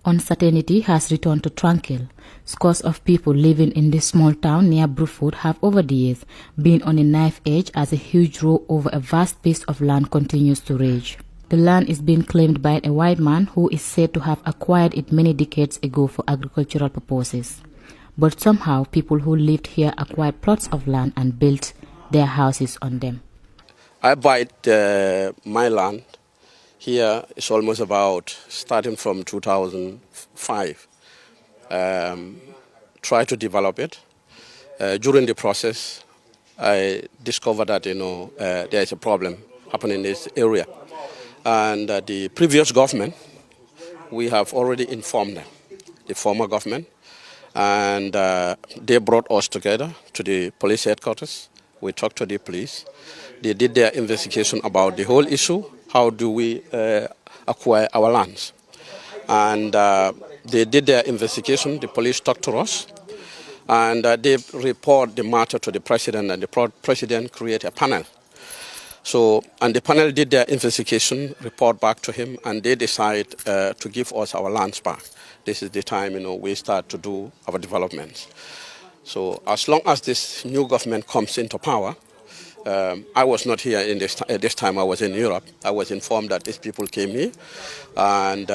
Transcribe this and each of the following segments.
Uncertainty has returned to Tranquil. Scores of people living in this small town near Bruford have over the years been on a knife edge as a huge row over a vast piece of land continues to rage. The land is being claimed by a white man who is said to have acquired it many decades ago for agricultural purposes. But somehow people who lived here acquired plots of land and built their houses on them. I buy my land. Here it's almost about starting from 2005. Try to develop it. During the process, I discovered that there is a problem happening in this area, and the previous government, we have already informed them, the former government, and they brought us together to the police headquarters. We talked to the police. They did their investigation about the whole issue. How do we acquire our lands? And they did their investigation. The police talked to us, and they report the matter to the president, and the president created a panel. So, and the panel did their investigation, report back to him, and they decide to give us our lands back. This is the time we start to do our developments. So, as long as this new government comes into power, I was not here at this time. I was in Europe. I was informed that these people came here, and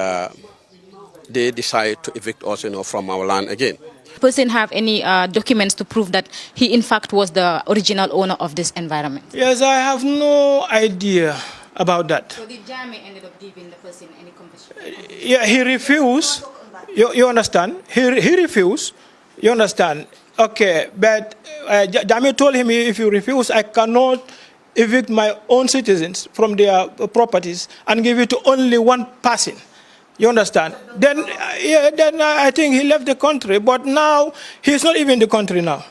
they decided to evict us, from our land again. Person have any documents to prove that he in fact was the original owner of this environment? Yes, I have no idea about that. So did Jammie ended up giving the person any confession? Yeah, he refused. You understand? He refused. You understand? Okay, but Jammie told him, if you refuse, I cannot evict my own citizens from their properties and give it to only one person. You understand? Then I think he left the country, but now he's not even in the country now.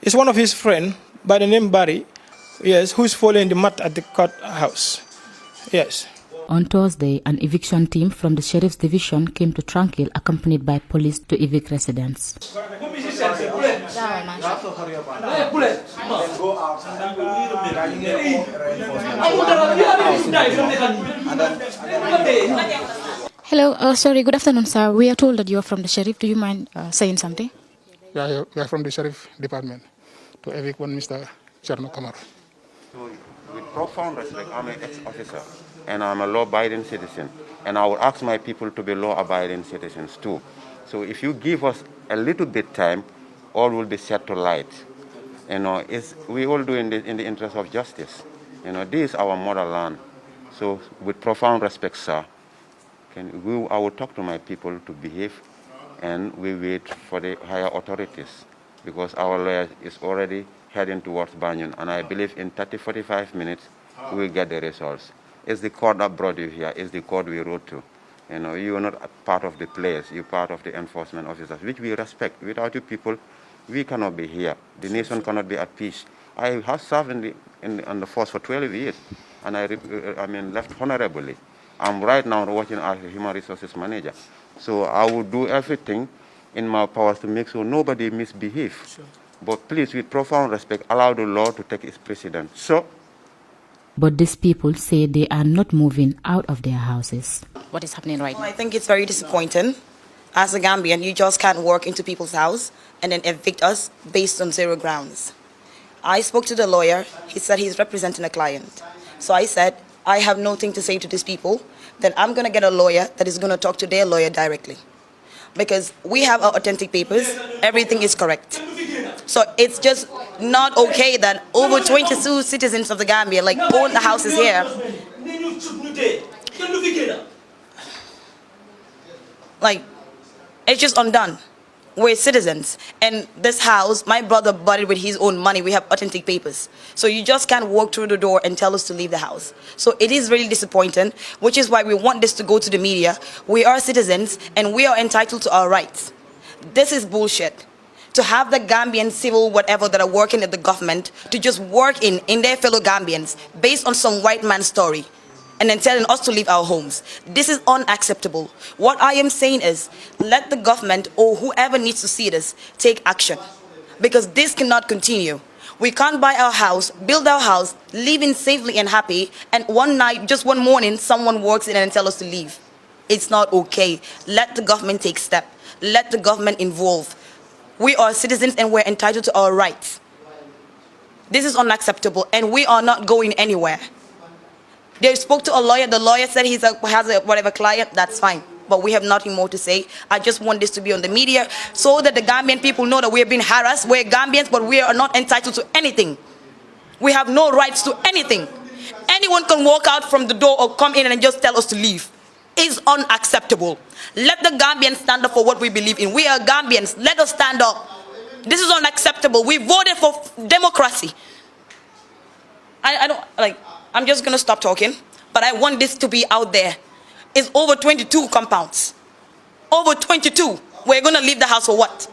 It's one of his friends by the name Barry, yes, who's following the mat at the courthouse. Yes. On Thursday, an eviction team from the Sheriff's Division came to Tranquil accompanied by police to evict residents. Hello, sorry, good afternoon, sir. We are told that you are from the Sheriff. Do you mind saying something? Yeah, we are from the Sheriff Department to evict one Mr. Cherno Kamara. So, with profound respect, I'm an ex-officer and I'm a law-abiding citizen. And I will ask my people to be law-abiding citizens too. So if you give us a little bit time, all will be set to light. We all do in the interest of justice. This is our motherland. So with profound respect, sir, I will talk to my people to behave, and we wait for the higher authorities, because our lawyer is already heading towards Banyan, and I believe in 30-45 minutes we will get the results. It's the court that brought you here. It's the court we wrote to. You are not a part of the players. You're part of the enforcement officers, which we respect. Without you people, we cannot be here. The nation cannot be at peace. I have served on the force for 12 years, and I left honorably. I'm right now working as a human resources manager. So I will do everything in my powers to make sure nobody misbehaves. Sure. But please, with profound respect, allow the law to take its precedence. But these people say they are not moving out of their houses. What is happening right now? I think it's very disappointing. As a Gambian, you just can't walk into people's house and then evict us based on zero grounds. I spoke to the lawyer. He said he's representing a client. So I said, I have nothing to say to these people. Then I'm going to get a lawyer that is going to talk to their lawyer directly. Because we have our authentic papers. Everything is correct. So it's just not okay that over 22 citizens of the Gambia own the houses here. It's just undone. We're citizens. And this house, my brother bought it with his own money. We have authentic papers. So you just can't walk through the door and tell us to leave the house. So it is really disappointing, which is why we want this to go to the media. We are citizens and we are entitled to our rights. This is bullshit. To have the Gambian civil whatever that are working at the government to just work in their fellow Gambians based on some white man's story and then telling us to leave our homes. This is unacceptable. What I am saying is, let the government or whoever needs to see this take action, because this cannot continue. We can't buy our house, build our house, live in safely and happy, and one night, just one morning, someone walks in and tells us to leave. It's not okay. Let the government take step. Let the government involve. We are citizens and we're entitled to our rights. This is unacceptable and we are not going anywhere. They spoke to a lawyer. The lawyer said has a whatever client, that's fine. But we have nothing more to say. I just want this to be on the media so that the Gambian people know that we have been harassed. We're Gambians, but we are not entitled to anything. We have no rights to anything. Anyone can walk out from the door or come in and just tell us to leave. It's unacceptable. Let the Gambians stand up for what we believe in. We are Gambians. Let us stand up. This is unacceptable. We voted for democracy. I'm just going to stop talking, but I want this to be out there. It's over 22 compounds. Over 22. We're going to leave the house for what?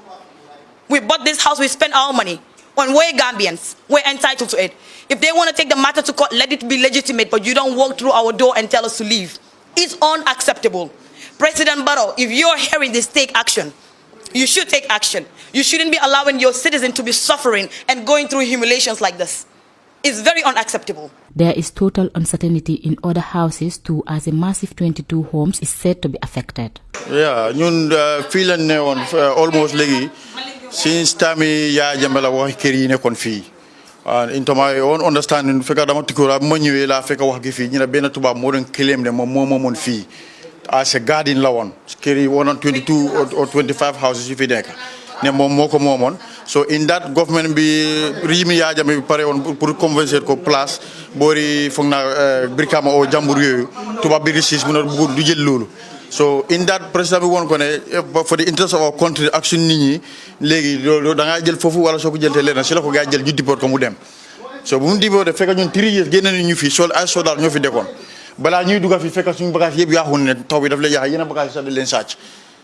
We bought this house, we spent our money. When we're Gambians, we're entitled to it. If they want to take the matter to court, let it be legitimate, but you don't walk through our door and tell us to leave. It's unacceptable. President Barrow, if you're hearing this, take action. You should take action. You shouldn't be allowing your citizens to be suffering and going through humiliations like this. It's very unacceptable. There is total uncertainty in other houses too, as a massive 22 homes is said to be affected. Yeah, ñun fii lañ ne woon almost léegi since time ya jambala wax kër yi nekkoon fii into my own understanding fekk dama tukura ma ñëwee la fekk wax gi fii ñu ne benn tubaab moo doon claim ne moom moo moomoon fii as a garden la woon kër yi woon 22 or 25 houses yu fi nekk ne moom moo ko moomoon. So in that government bi rimi ya jame bi pare woon pour convaincre ko place boori foog naa Brikama o jàmbur yooyu tubaab bi réussir mu ne bëgg du jël loolu. So in that president bi woon ko ne for the interest of our country action nit ñi léegi loolu da ngaa jël foofu wala soo ko jël te leen si la ko gaa jël ñu dippoot ko mu dem. So bu mu dippoot fekk ñun 3 years génne nañu ñu fi sol ay soldat ñoo fi dekkoon balaa ñuy dugga fi fekk suñu bagage yëpp yaaxu ne taw bi daf lay yaax yeneen bagage sax da leen sàcc.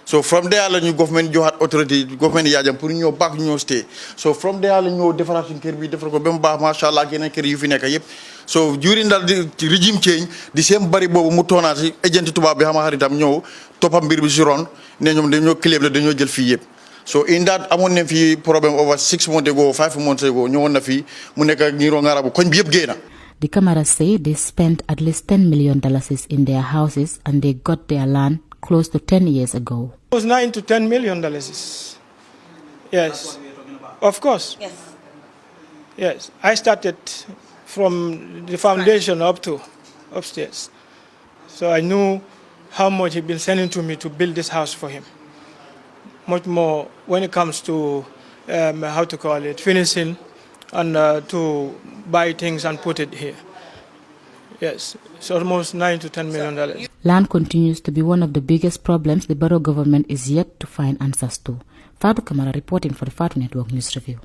So from there la ñu government joxaat autorité government yaajam pour ñëw back ñoo stay. So from there la ñëw defaraat suñu kër bi defar ko ba mu baax macha allah ak yeneen kër yu fi nekk yëpp. So during that regime change di seen bari boobu mu toonaat si agent tubaab bi xam xaritam ñëw toppam mbir bi si ron ne ñoom dañoo claim la dañoo jël fii yëpp. So in that amoon nañ fi problème over 6 months ago 5 months ago ñëwoon na fii mu nekk ak ñi ngarabu koñ bi yëpp génn. The Camaras say they spent at least $10 million in their houses and they got their land close to 10 years ago. It was $9 to $10 million. Yes, of course. Yes. Yes, I started from the foundation up to upstairs. So I knew how much he'd been sending to me to build this house for him. Much more when it comes to, finishing and to buy things and put it here. Yes, it's almost $9 to $10 million. Land continues to be one of the biggest problems the Barrow government is yet to find answers to. Fatu Kamara reporting for the Fatu Network News Review.